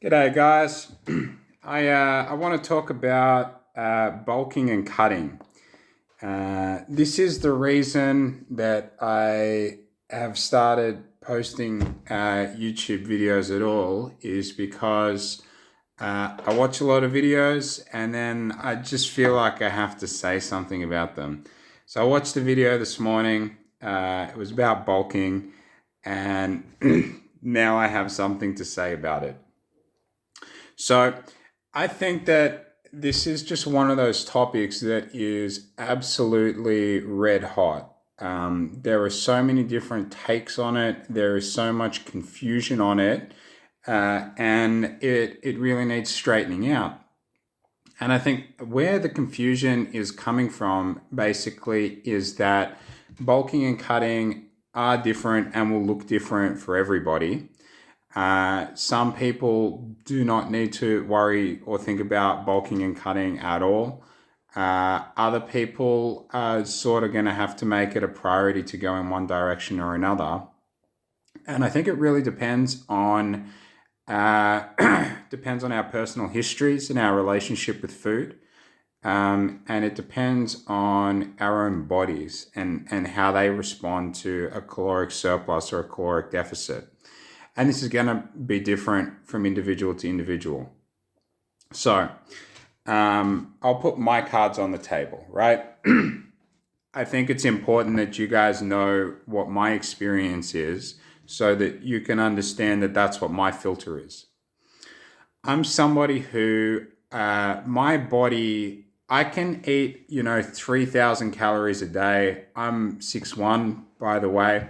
G'day, guys. I want to talk about bulking and cutting. This is the reason that I have started posting YouTube videos at all, is because I watch a lot of videos and then I just feel like I have to say something about them. So I watched a video this morning. It was about bulking, and now I have something to say about it. So I think that this is just one of those topics that is absolutely red hot. There are so many different takes on it. There is so much confusion on it, and it really needs straightening out. And I think where the confusion is coming from basically is that bulking and cutting are different and will look different for everybody. Some people do not need to worry or think about bulking and cutting at all. Other people are sort of going to have to make it a priority to go in one direction or another. And I think it really depends on depends on our personal histories and our relationship with food. And it depends on our own bodies and how they respond to a caloric surplus or a caloric deficit. And this is going to be different from individual to individual. So I'll put my cards on the table, right? I think it's important that you guys know what my experience is so that you can understand that that's what my filter is. I'm somebody who, my body, I can eat, 3,000 calories a day. I'm 6'1", by the way.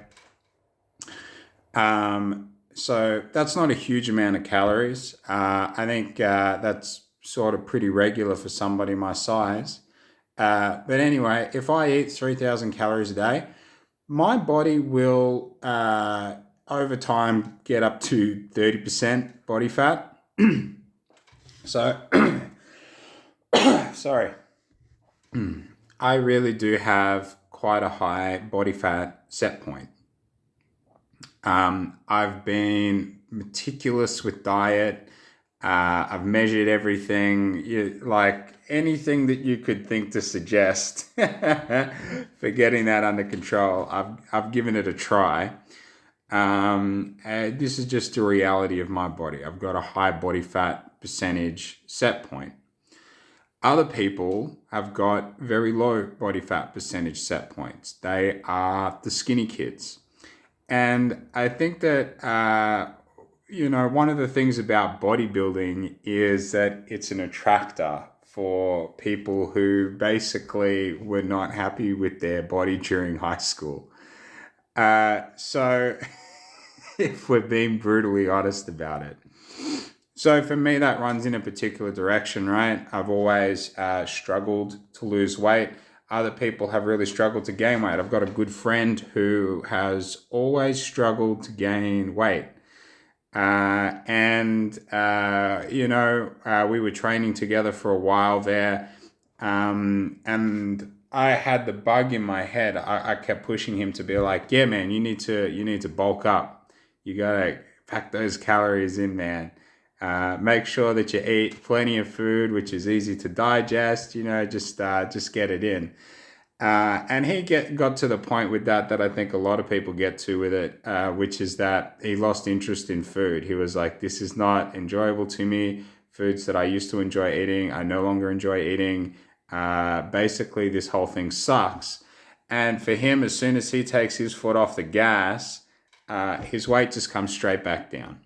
So that's not a huge amount of calories. I think that's sort of pretty regular for somebody my size. But anyway, if I eat 3,000 calories a day, my body will, over time, get up to 30% body fat. So, sorry. I really do have quite a high body fat set point. I've been meticulous with diet. I've measured everything, like anything that you could think to suggest for getting that under control. I've given it a try. This is just a reality of my body. I've got a high body fat percentage set point. Other people have got very low body fat percentage set points. They are the skinny kids. And I think that, one of the things about bodybuilding is that it's an attractor for people who basically were not happy with their body during high school. So if we're being brutally honest about it. So for me, that runs in a particular direction, right? I've always struggled to lose weight. Other people have really struggled to gain weight. I've got a good friend who has always struggled to gain weight. We were training together for a while there. And I had the bug in my head. I kept pushing him to be like, yeah, man, you need to bulk up. You got to pack those calories in, man. Make sure that you eat plenty of food, which is easy to digest, just get it in. And he got to the point with that I think a lot of people get to with it, which is that he lost interest in food. He was like, this is not enjoyable to me. Foods that I used to enjoy eating, I no longer enjoy eating. Basically, this whole thing sucks. And for him, as soon as he takes his foot off the gas, his weight just comes straight back down.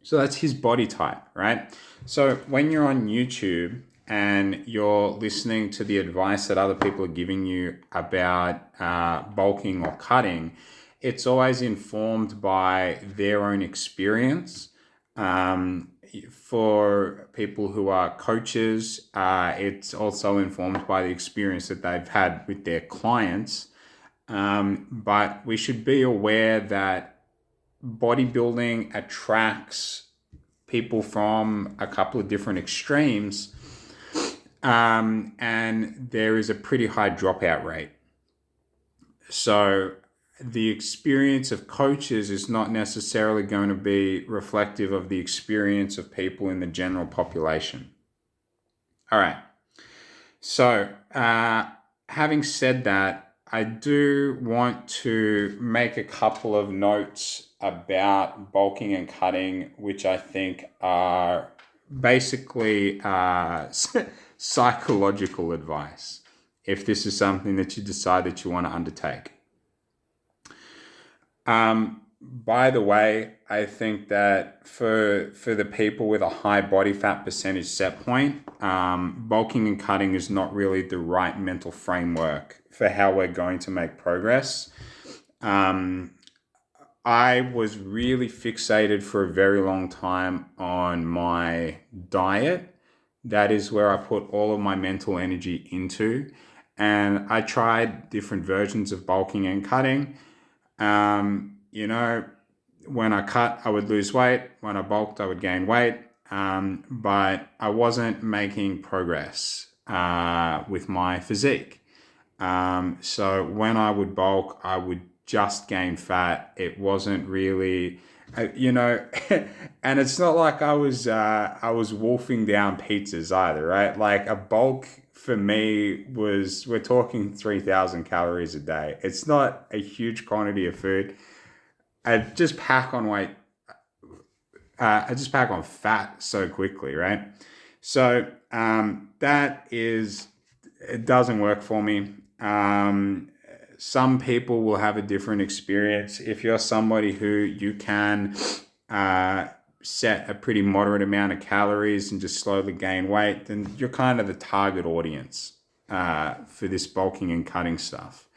So that's his body type, right? So when you're on YouTube and you're listening to the advice that other people are giving you about bulking or cutting, it's always informed by their own experience. For people who are coaches, it's also informed by the experience that they've had with their clients. But we should be aware that bodybuilding attracts people from a couple of different extremes, and there is a pretty high dropout rate. So the experience of coaches is not necessarily going to be reflective of the experience of people in the general population. All right. So, having said that, I do want to make a couple of notes about bulking and cutting, which I think are basically psychological advice, if this is something that you decide that you want to undertake. By the way, I think that for the people with a high body fat percentage set point, bulking and cutting is not really the right mental framework for how we're going to make progress. I was really fixated for a very long time on my diet. That is where I put all of my mental energy into. And I tried different versions of bulking and cutting. When I cut, I would lose weight. When I bulked, I would gain weight. But I wasn't making progress with my physique. So when I would bulk, I would just gain fat. It wasn't really, and it's not like I was wolfing down pizzas either, right? Like a bulk for me we're talking 3,000 calories a day. It's not a huge quantity of food. I just pack on weight. I just pack on fat so quickly, right? So it doesn't work for me. Some people will have a different experience. If you're somebody who you can set a pretty moderate amount of calories and just slowly gain weight, then you're kind of the target audience for this bulking and cutting stuff.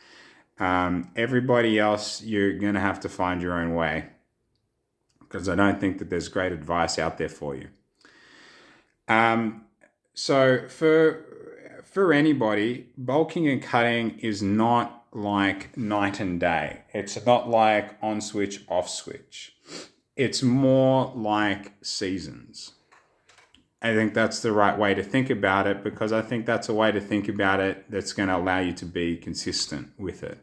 Everybody else, you're going to have to find your own way, because I don't think that there's great advice out there for you. So for anybody, bulking and cutting is not like night and day. It's not like on switch, off switch. It's more like seasons. I think that's the right way to think about it, because I think that's a way to think about it that's going to allow you to be consistent with it.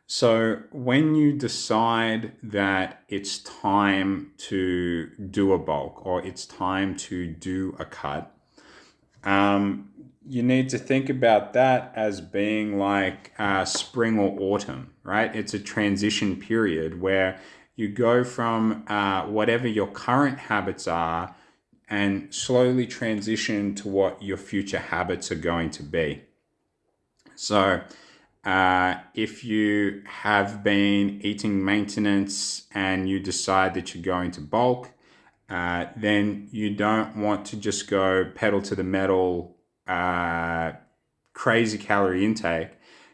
So when you decide that it's time to do a bulk or it's time to do a cut, you need to think about that as being like spring or autumn, right? It's a transition period where you go from whatever your current habits are and slowly transition to what your future habits are going to be. So if you have been eating maintenance and you decide that you're going to bulk, then you don't want to just go pedal to the metal, crazy calorie intake.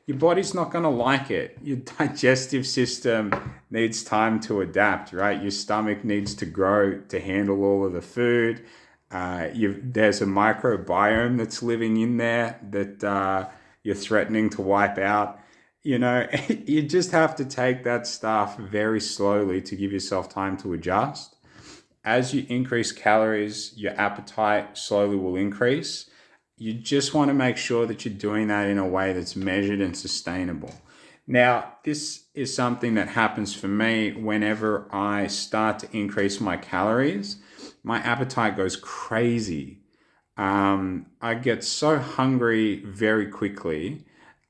Your body's not going to like it. Your digestive system needs time to adapt, right? Your stomach needs to grow to handle all of the food. There's a microbiome that's living in there that you're threatening to wipe out. You just have to take that stuff very slowly to give yourself time to adjust. As you increase calories, your appetite slowly will increase. You just want to make sure that you're doing that in a way that's measured and sustainable. Now, this is something that happens for me whenever I start to increase my calories. My appetite goes crazy. I get so hungry very quickly,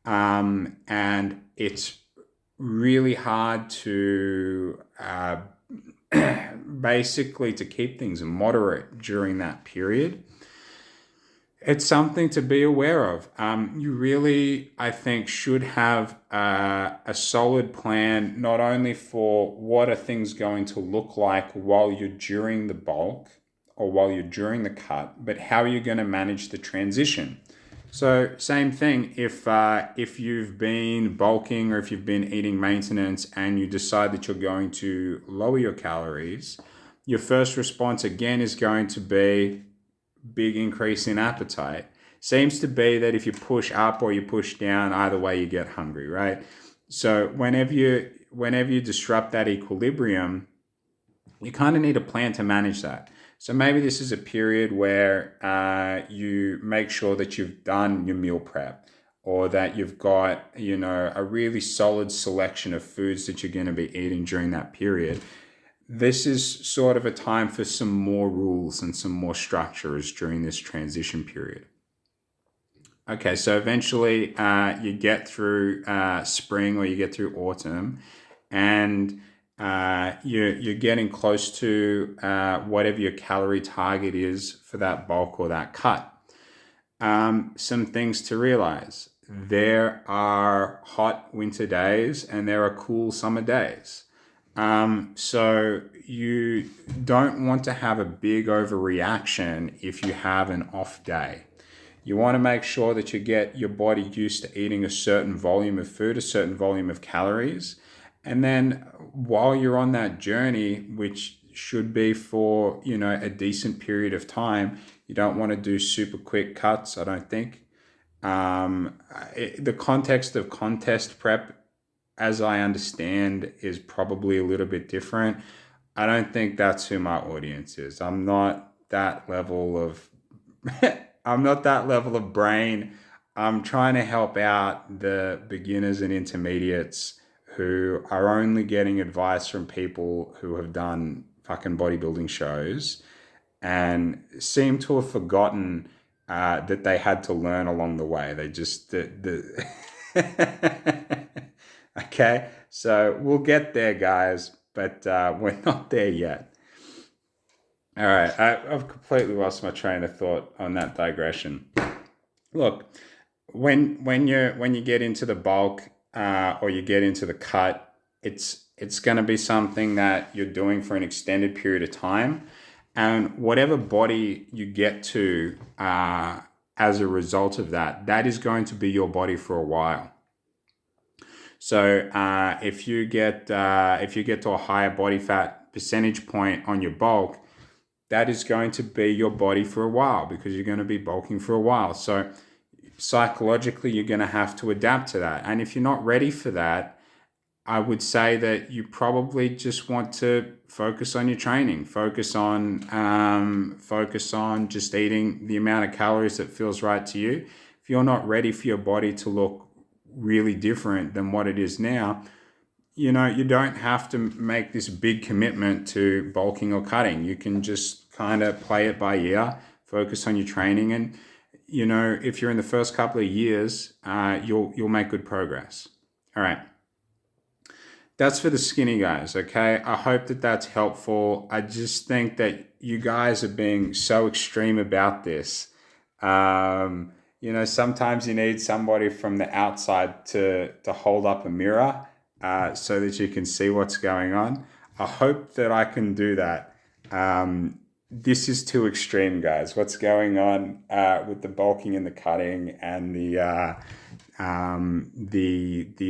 and it's really hard to basically to keep things moderate during that period. It's something to be aware of. You really, I think, should have a solid plan, not only for what are things going to look like while you're during the bulk or while you're during the cut, but how you're going to manage the transition. So same thing, if you've been bulking or if you've been eating maintenance and you decide that you're going to lower your calories, your first response again is going to be big increase in appetite. Seems to be that if you push up or you push down, either way you get hungry, right? So whenever you disrupt that equilibrium, you kind of need a plan to manage that. So maybe this is a period where you make sure that you've done your meal prep. or that you've got, a really solid selection of foods that you're going to be eating during that period, this is sort of a time for some more rules and some more structures during this transition period. Okay, so eventually you get through spring, or you get through autumn, and you're getting close to whatever your calorie target is for that bulk or that cut. Some things to realize: there are hot winter days and there are cool summer days. So you don't want to have a big overreaction if you have an off day. You want to make sure that you get your body used to eating a certain volume of food, a certain volume of calories. And then while you're on that journey, which should be for, a decent period of time, you don't want to do super quick cuts, I don't think. The context of contest prep, as I understand, is probably a little bit different. I don't think that's who my audience is. I'm not that level of I'm not that level of brain. I'm trying to help out the beginners and intermediates who are only getting advice from people who have done fucking bodybuilding shows and seem to have forgotten that they had to learn along the way. They just Okay, so we'll get there, guys, but we're not there yet. All right, I've completely lost my train of thought on that digression. Look, when you get into the bulk or you get into the cut, it's going to be something that you're doing for an extended period of time, and whatever body you get to as a result of that, that is going to be your body for a while. So if you get to a higher body fat percentage point on your bulk, that is going to be your body for a while, because you're going to be bulking for a while. So psychologically, you're going to have to adapt to that. And if you're not ready for that, I would say that you probably just want to focus on your training, focus on just eating the amount of calories that feels right to you. If you're not ready for your body to look really different than what it is now, you don't have to make this big commitment to bulking or cutting. You can just kind of play it by ear, focus on your training, and if you're in the first couple of years, you'll make good progress. All right, that's for the skinny guys. Okay, I hope that that's helpful. I just think that you guys are being so extreme about this. Sometimes you need somebody from the outside to hold up a mirror so that you can see what's going on. I hope that I can do that. This is too extreme, guys. What's going on with the bulking and the cutting and the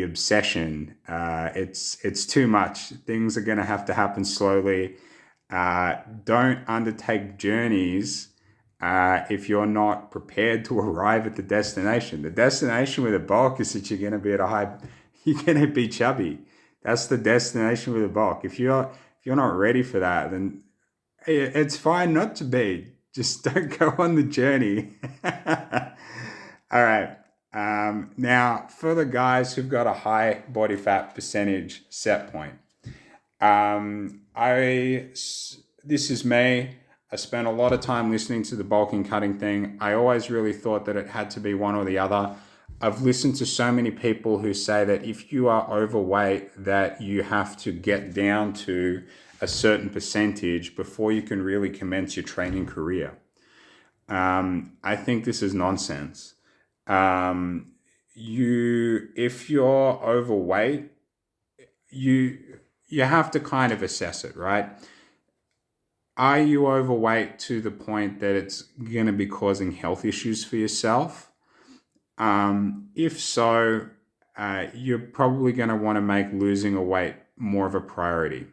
obsession? It's too much. Things are going to have to happen slowly. Don't undertake journeys if you're not prepared to arrive at the destination. The destination with a bulk is that you're going to be you're going to be chubby. That's the destination with a bulk. If you're not ready for that, then it's fine not to be. Just don't go on the journey. All right. Now, for the guys who've got a high body fat percentage set point, this is me. I spent a lot of time listening to the bulking cutting thing. I always really thought that it had to be one or the other. I've listened to so many people who say that if you are overweight, that you have to get down to a certain percentage before you can really commence your training career. I think this is nonsense. If you're overweight, you have to kind of assess it, right? Are you overweight to the point that it's going to be causing health issues for yourself? If so, you're probably going to want to make losing a weight more of a priority.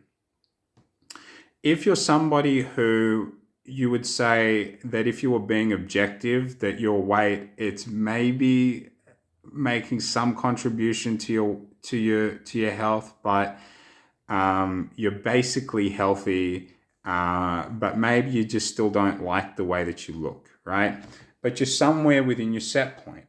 If you're somebody who you would say that if you were being objective, that your weight, it's maybe making some contribution to your health, but you're basically healthy, but maybe you just still don't like the way that you look, right? But you're somewhere within your set point.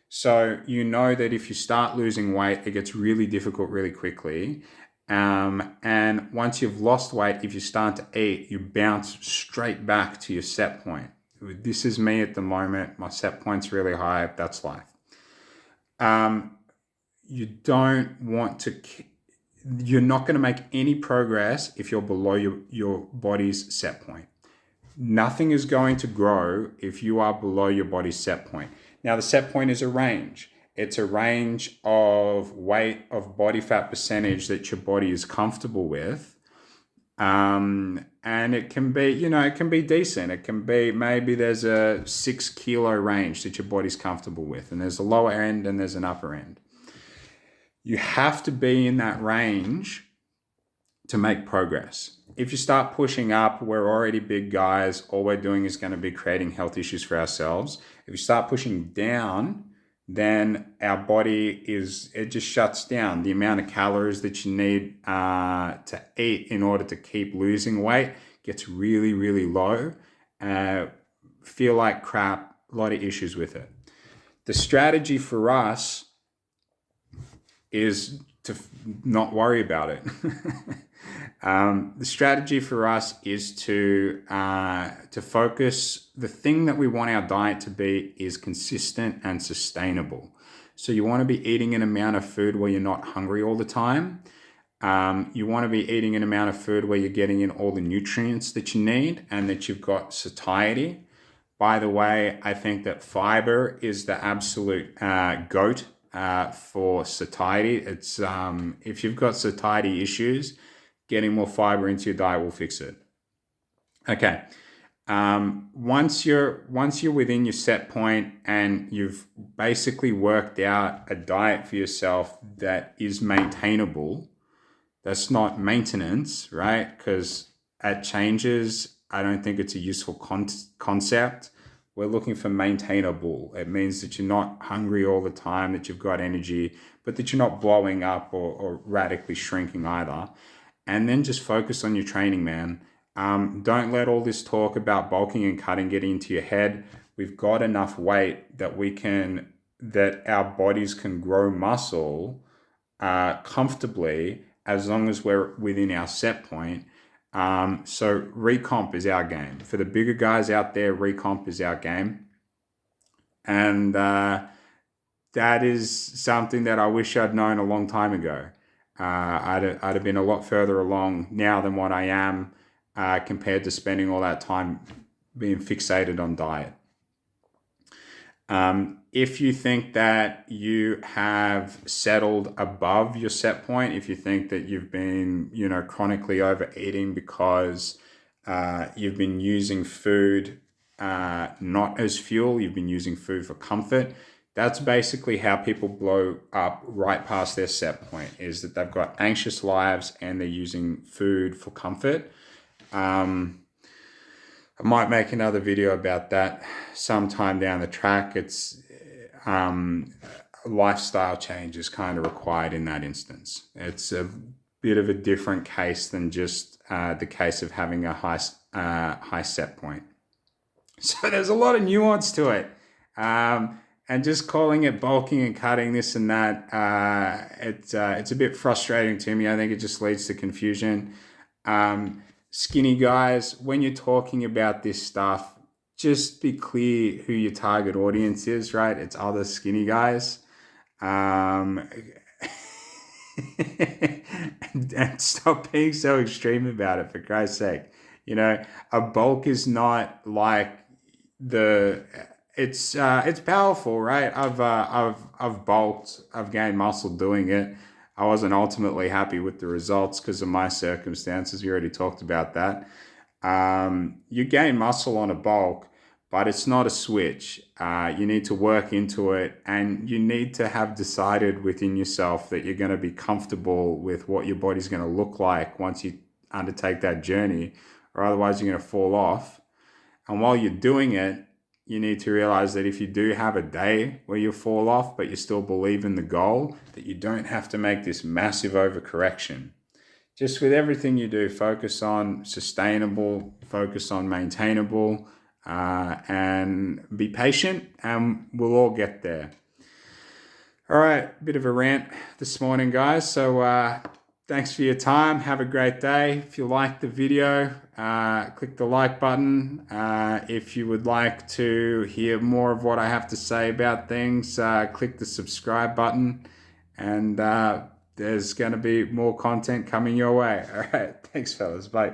So you know that if you start losing weight, it gets really difficult really quickly. And once you've lost weight, if you start to eat, you bounce straight back to your set point. This is me at the moment. My set point's really high. That's life. You don't want to, you're not going to make any progress if you're below your body's set point. Nothing is going to grow if you are below your body's set point. Now, the set point is a range. It's a range of weight, of body fat percentage that your body is comfortable with. And it can be, it can be decent. It can be, maybe there's a 6 kilo range that your body's comfortable with. And there's a lower end and there's an upper end. You have to be in that range to make progress. If you start pushing up, we're already big guys. All we're doing is going to be creating health issues for ourselves. If you start pushing down, then our body it just shuts down. The amount of calories that you need to eat in order to keep losing weight gets really, really low. Feel like crap, a lot of issues with it. The strategy for us is to not worry about it. The strategy for us is to focus. The thing that we want our diet to be is consistent and sustainable. So you want to be eating an amount of food where you're not hungry all the time. You want to be eating an amount of food where you're getting in all the nutrients that you need and that you've got satiety. By the way, I think that fiber is the absolute goat for satiety. It's if you've got satiety issues, getting more fiber into your diet will fix it. Okay. Once you're within your set point and you've basically worked out a diet for yourself that is maintainable, that's not maintenance, right? Because at changes, I don't think it's a useful concept. We're looking for maintainable. It means that you're not hungry all the time, that you've got energy, but that you're not blowing up or radically shrinking either. And then just focus on your training, man. Don't let all this talk about bulking and cutting get into your head. We've got enough weight that our bodies can grow muscle comfortably as long as we're within our set point. So recomp is our game. For the bigger guys out there, recomp is our game. And that is something that I wish I'd known a long time ago. I'd have been a lot further along now than what I am compared to spending all that time being fixated on diet. If you think that you have settled above your set point, if you think that you've been, chronically overeating because you've been using food not as fuel, you've been using food for comfort, that's basically how people blow up right past their set point, is that they've got anxious lives and they're using food for comfort. I might make another video about that sometime down the track. It's lifestyle change is kind of required in that instance. It's a bit of a different case than just the case of having a high set point. So there's a lot of nuance to it. And just calling it bulking and cutting, this and that, it's a bit frustrating to me. I think it just leads to confusion. Skinny guys, when you're talking about this stuff, just be clear who your target audience is, right? It's other skinny guys. And stop being so extreme about it, for Christ's sake. A bulk is not like it's powerful, right? I've bulked, I've gained muscle doing it. I wasn't ultimately happy with the results because of my circumstances. We already talked about that. You gain muscle on a bulk, but it's not a switch. You need to work into it, and you need to have decided within yourself that you're going to be comfortable with what your body's going to look like once you undertake that journey, or otherwise you're going to fall off. And while you're doing it, you need to realize that if you do have a day where you fall off, but you still believe in the goal, that you don't have to make this massive overcorrection. Just with everything you do, focus on sustainable, focus on maintainable, and be patient, and we'll all get there. All right, bit of a rant this morning, guys. So thanks for your time. Have a great day. If you like the video, click the like button. If you would like to hear more of what I have to say about things, click the subscribe button. And there's going to be more content coming your way. All right, thanks, fellas. Bye.